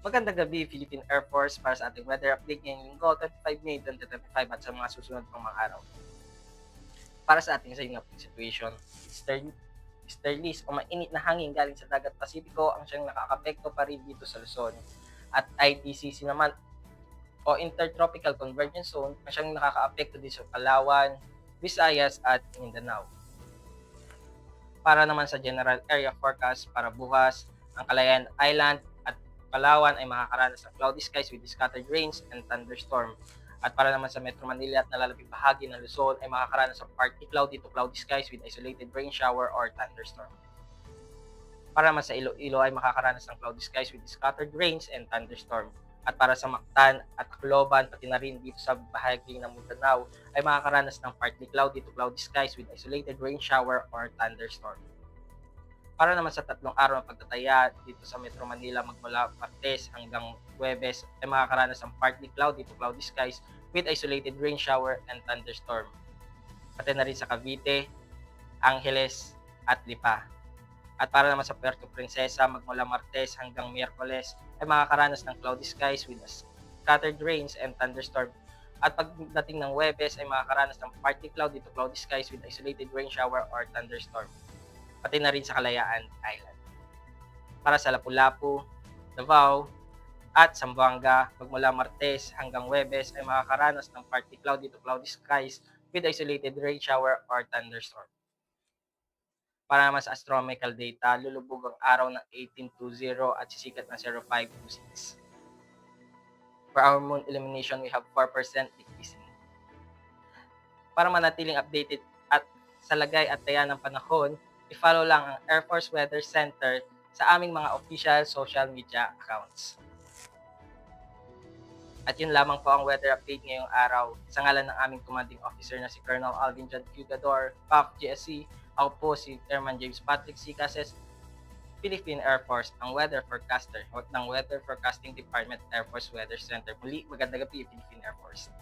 Magandang gabi, Philippine Air Force, para sa ating weather update ngayong linggo, 25 May 2025 at sa mga susunod pang mga araw. Para sa ating synoptic situation, easterlies o mainit na hangin galing sa dagat Pasipiko ang siyang nakakapekto pa rin dito sa Luzon. At ITCC naman o Intertropical Convergence Zone ang siyang nakakaapekto dito sa Palawan, Visayas at Mindanao. Para naman sa general area forecast para bukas, ang Calayan Island at Palawan ay makakaranas ng cloudy skies with scattered rains and thunderstorm. At para naman sa Metro Manila at nalalapit bahagi ng Luzon ay makakaranas ng partly cloudy to cloudy skies with isolated rain shower or thunderstorm. Para naman sa Iloilo ay makakaranas ng cloudy skies with scattered rains and thunderstorm. At para sa Mactan at Acloban, pati na rin dito sa bahagi ng Mindanao, ay makakaranas ng partly cloudy to cloudy skies with isolated rain shower or thunderstorm. Para naman sa tatlong araw ng pagtataya dito sa Metro Manila magmula Martes hanggang Huwebes ay makakaranas ng partly cloudy to cloudy skies with isolated rain shower and thunderstorm. Pati na rin sa Cavite, Angeles at Lipa. At para naman sa Puerto Princesa magmula Martes hanggang Miyerkules ay makakaranas ng cloudy skies with scattered rains and thunderstorm. At pagdating ng Huwebes ay makakaranas ng partly cloudy to cloudy skies with isolated rain shower or thunderstorm. Pati na rin sa Kalayaan Island. Para sa Lapu-Lapu, Davao, at Zamboanga, magmula Martes hanggang Huwebes ay makakaranas ng partly cloudy to cloudy skies with isolated rain shower or thunderstorm. Para naman sa astronomical data, lulubog ang araw ng 18:20 at sisikat ng 05:26. For our moon illumination, we have 4% decreasing. Para manatiling updated at sa lagay at taya ng panahon, i-follow lang ang Air Force Weather Center sa aming mga official social media accounts. At yun lamang po ang weather update ngayong araw. Sa ngalan ng aming commanding officer na si Colonel Alvin John Cugador, PAF GSC, ako po si Airman James Patrick C. Cases, Philippine Air Force, ang weather forecaster ng Weather Forecasting Department Air Force Weather Center. Muli, magandang gabi, Philippine Air Force.